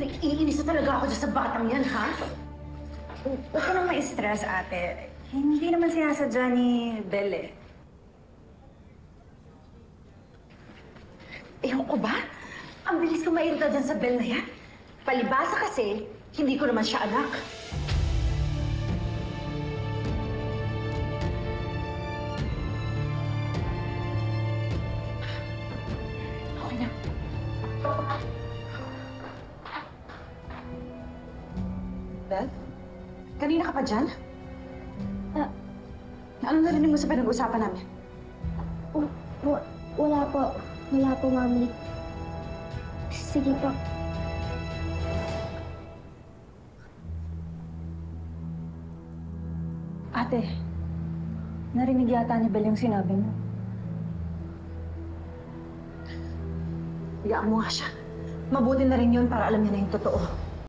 Naiinis na talaga ako dyan sa batang yan, ha? Huwag ka nang ma-stress, ate. Hindi naman sinasadya ni Belle, eh. Ewan ko ba? Ang bilis ko mairita dyan sa Belle na yan. Palibasa kasi, hindi ko naman siya anak. Okay na. Belle? Kanina ka pa dyan? Ano narinig mo sa pinag-usapan namin? Wala po. Wala po, Mami. Sige po. Ate, narinig yata ni Belle yung sinabi mo. Hayaan mo nga siya. Mabuti na rin yun para alam niya na yung totoo.